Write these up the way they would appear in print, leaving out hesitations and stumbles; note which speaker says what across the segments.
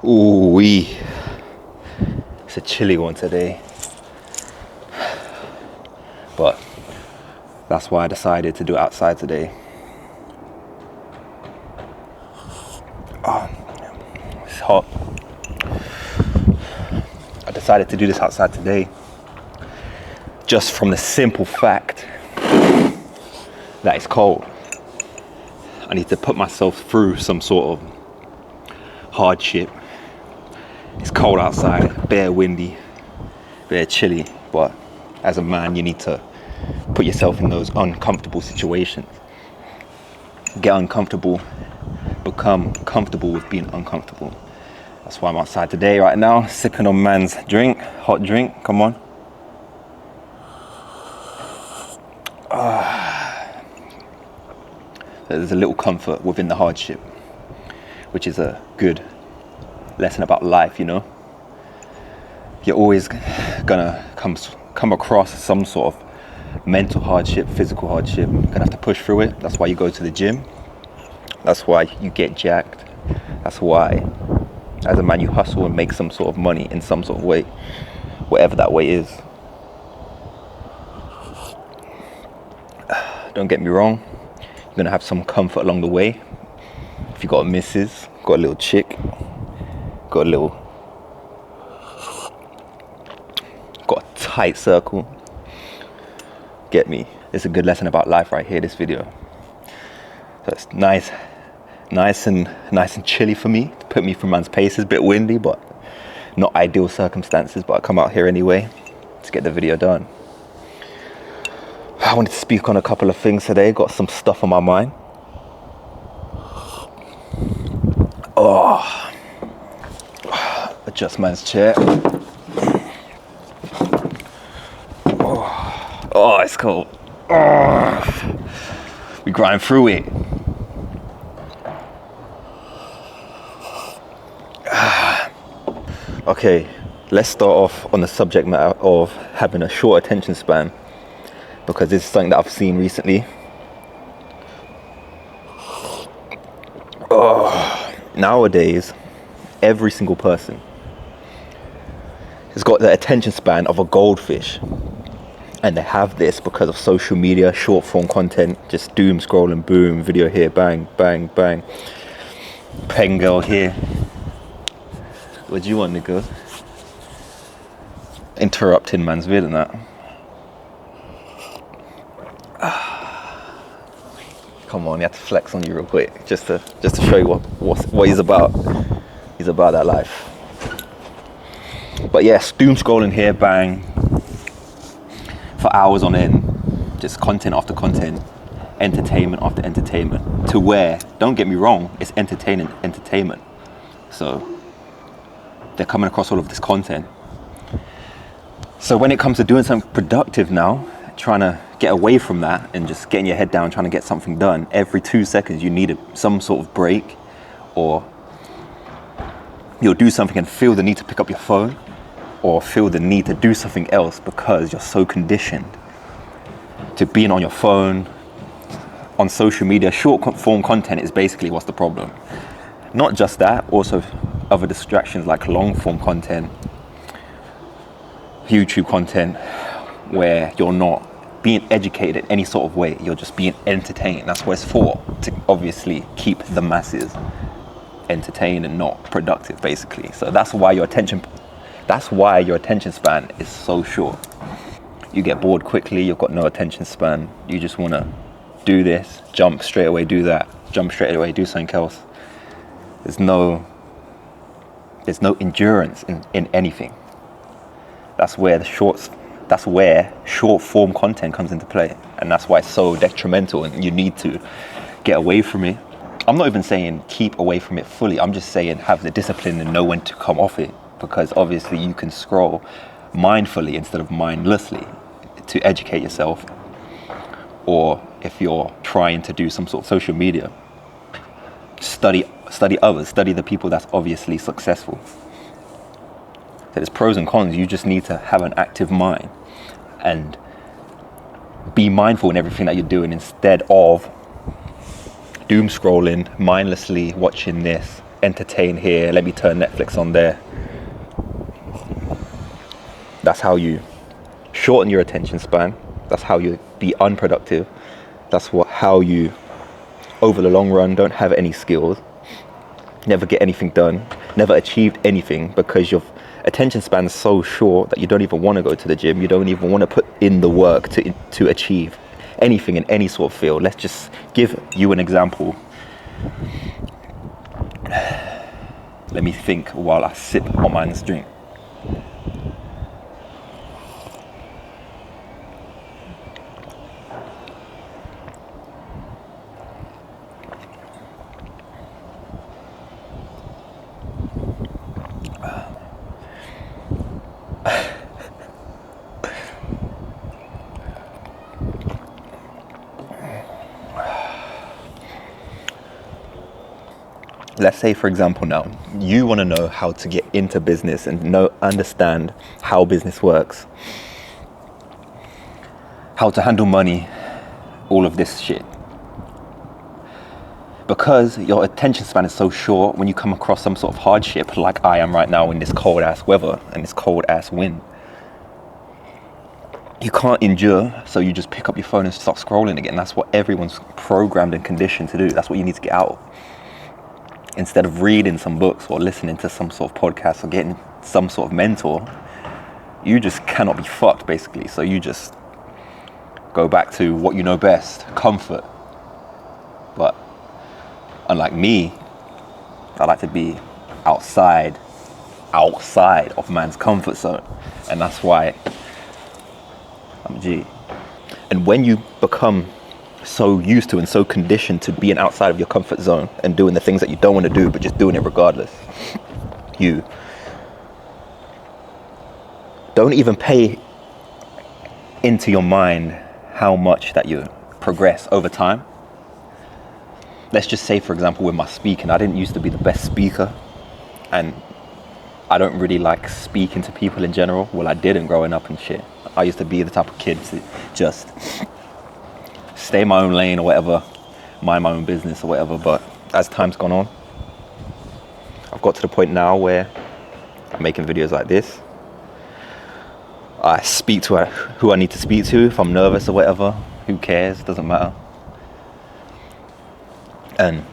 Speaker 1: Ooh wee. It's a chilly one today. But that's why I decided to do it outside today. Oh, it's hot. I decided to do this outside today just from the simple fact that it's cold. I need to put myself through some sort of hardship. It's cold outside, bare windy, bare chilly, but as a man you need to put yourself in those uncomfortable situations. Get uncomfortable, become comfortable with being uncomfortable. That's why I'm outside today right now, sipping on man's drink, hot drink, come on. There's a little comfort within the hardship, which is a good lesson about life, you know. You're always gonna come across some sort of mental hardship, physical hardship. You're gonna have to push through it. That's why you go to the gym. That's why you get jacked. That's why, as a man, you hustle and make some sort of money in some sort of way, whatever that way is. Don't get me wrong, you're gonna have some comfort along the way. If you got a missus, got a little chick, got a tight circle. Get me? It's a good lesson about life right here, this video. So it's nice and chilly for me, to put me through man's paces. Bit windy, but not ideal circumstances, but I come out here anyway to get the video done. I wanted to speak on a couple of things today, got some stuff on my mind. Adjust man's chair. Oh, it's cold. We grind through it. Okay, let's start off on the subject matter of having a short attention span, because this is something that I've seen recently. Nowadays, every single person has got the attention span of a goldfish. And they have this because of social media, short form content, just doom scrolling, boom, video here, bang, bang, bang. Pen girl here. What do you want, nigga? Interrupting man's vid and that. Come on, you have to flex on you real quick, just to show you what he's about. He's about that life. But yes, doom scrolling here, bang, for hours on end, just content after content, entertainment after entertainment, to where, don't get me wrong, it's entertainment. So they're coming across all of this content. So when it comes to doing something productive now, trying to get away from that and just getting your head down, trying to get something done, every 2 seconds you need some sort of break, or you'll do something and feel the need to pick up your phone, or feel the need to do something else because you're so conditioned to being on your phone, on social media. Short form content is basically what's the problem. Not just that, also other distractions like long form content, YouTube content, where you're not being educated in any sort of way, you're just being entertained. That's what it's for, to obviously keep the masses entertained and not productive, basically. So that's why your attention span is so short. You get bored quickly, you've got no attention span. You just want to do this, jump straight away, do that, jump straight away, do something else. There's no endurance in anything. That's where short form content comes into play, and that's why it's so detrimental, and you need to get away from it. I'm not even saying keep away from it fully, I'm just saying have the discipline and know when to come off it, because obviously you can scroll mindfully instead of mindlessly to educate yourself, or if you're trying to do some sort of social media, study others, study the people that's obviously successful. So there's pros and cons. You just need to have an active mind and be mindful in everything that you're doing, instead of doom scrolling, mindlessly watching this, entertain here, let me turn Netflix on there. That's how you shorten your attention span. That's how you be unproductive. That's how you, over the long run, don't have any skills, never get anything done, never achieved anything, because your attention span is so short that you don't even want to go to the gym. You don't even want to put in the work to achieve anything in any sort of field. Let's just give you an example. Let me think while I sip on my drink. Let's say, for example, now you want to know how to get into business and understand how business works, how to handle money, all of this shit. Because your attention span is so short, when you come across some sort of hardship, like I am right now in this cold ass weather and this cold ass wind, you can't endure, so you just pick up your phone and start scrolling again. That's what everyone's programmed and conditioned to do. That's what you need to get out. Instead of reading some books or listening to some sort of podcast or getting some sort of mentor, you just cannot be fucked, basically. So you just go back to what you know best, comfort. But unlike me, I like to be outside of man's comfort zone. And that's why I'm a G. And when you become so used to and so conditioned to being outside of your comfort zone and doing the things that you don't want to do, but just doing it regardless, you don't even pay into your mind how much that you progress over time. Let's just say, for example, with my speaking, I didn't used to be the best speaker, and I don't really like speaking to people in general. Well, I didn't growing up and shit. I used to be the type of kid to just stay in my own lane or whatever, mind my own business or whatever. But as time's gone on, I've got to the point now where I'm making videos like this. I speak to who I need to speak to. If I'm nervous or whatever, who cares? Doesn't matter. And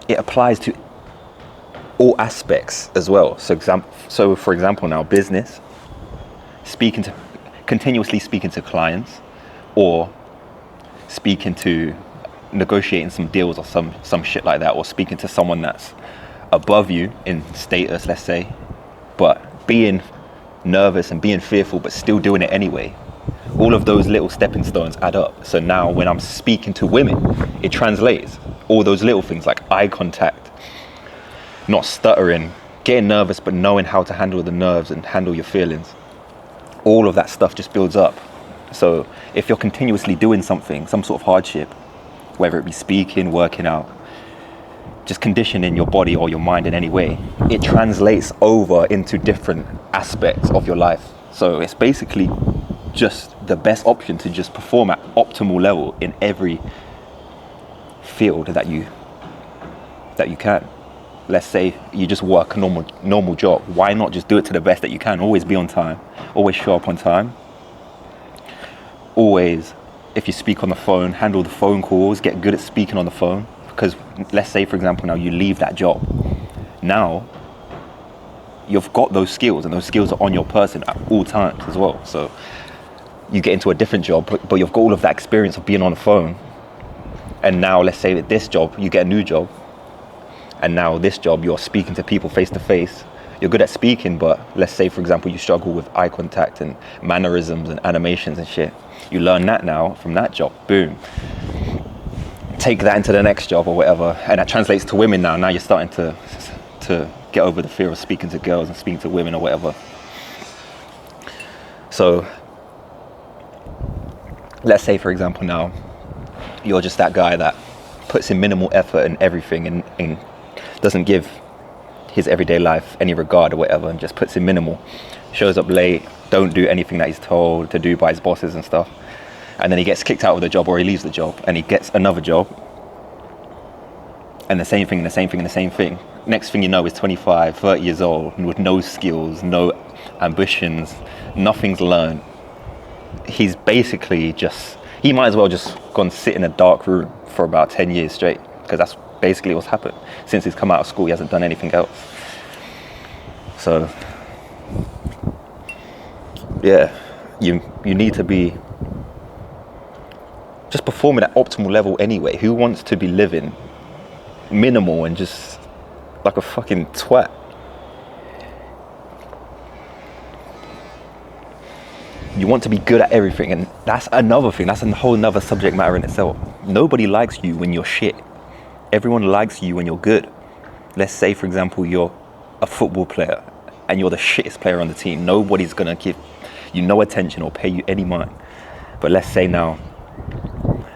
Speaker 1: it applies to all aspects as well. So for example now, business, continuously speaking to clients, or negotiating some deals or some shit like that, or speaking to someone that's above you in status, let's say, but being nervous and being fearful but still doing it anyway. All of those little stepping stones add up. So now when I'm speaking to women, it translates. All those little things like eye contact, not stuttering, getting nervous but knowing how to handle the nerves and handle your feelings. All of that stuff just builds up. So if you're continuously doing something, some sort of hardship, whether it be speaking, working out, just conditioning your body or your mind in any way, it translates over into different aspects of your life. So it's basically just the best option to just perform at optimal level in every field that you can. Let's say you just work a normal job. Why not just do it to the best that you can? Always be on time. Always show up on time. Always, if you speak on the phone, handle the phone calls, get good at speaking on the phone. Because let's say, for example, now you leave that job. Now, you've got those skills, and those skills are on your person at all times as well. So you get into a different job, but you've got all of that experience of being on the phone. And now, let's say that this job, you get a new job. And now this job, you're speaking to people face to face. You're good at speaking, but let's say, for example, you struggle with eye contact and mannerisms and animations and shit. You learn that now from that job. Boom. Take that into the next job or whatever. And that translates to women now. Now you're starting to get over the fear of speaking to girls and speaking to women or whatever. So let's say, for example, now you're just that guy that puts in minimal effort in everything and doesn't give his everyday life any regard or whatever, and just puts in minimal, shows up late, don't do anything that he's told to do by his bosses and stuff, and then he gets kicked out of the job or he leaves the job and he gets another job, And the same thing, and the same thing, and the same thing. Next thing you know, he's 25, 30 years old, with no skills, no ambitions, nothing's learned. He's basically he might as well just go and sit in a dark room for about 10 years straight, because that's basically what's happened. Since he's come out of school, he hasn't done anything else. So, yeah, you need to be just performing at optimal level anyway. Who wants to be living minimal and just like a fucking twat? You want to be good at everything, and that's another thing. That's a whole nother subject matter in itself. Nobody likes you when you're shit. Everyone likes you when you're good. Let's say, for example, you're a football player and you're the shittest player on the team. Nobody's gonna give you no attention or pay you any mind. But let's say now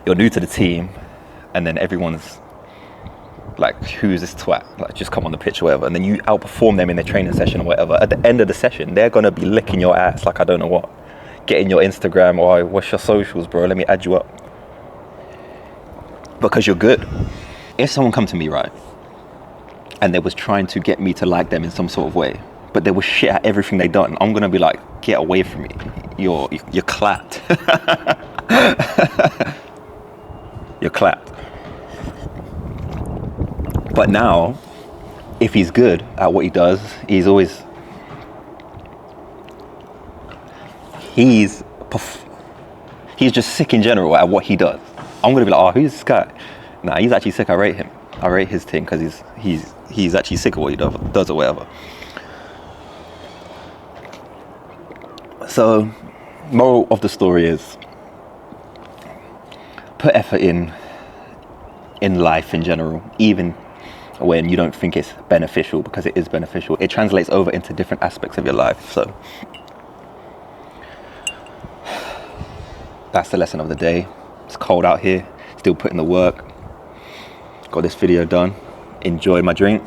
Speaker 1: you're new to the team, and then everyone's like, who's this twat? Like, just come on the pitch or whatever. And then you outperform them in the training session or whatever. At the end of the session, they're gonna be licking your ass like I don't know what. Getting your Instagram, or what's your socials, bro? Let me add you up. Because you're good. If someone come to me, right, and they was trying to get me to like them in some sort of way, but they was shit at everything they done, I'm gonna be like, get away from me. You're clapped. You're clapped. But now, if he's good at what he does, he's just sick in general at what he does. I'm gonna be like, oh, who's this guy? Nah, he's actually sick. I rate him. I rate his thing because he's actually sick of what he does or whatever. So, moral of the story is, put effort in life in general, even when you don't think it's beneficial, because it is beneficial. It translates over into different aspects of your life. So that's the lesson of the day. It's cold out here, still putting the work. Got this video done. Enjoy my drink.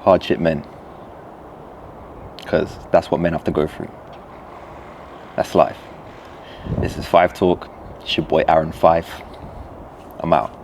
Speaker 1: Hardship men. Because that's what men have to go through. That's life. This is Fife Talk. It's your boy Aaron Fife. I'm out.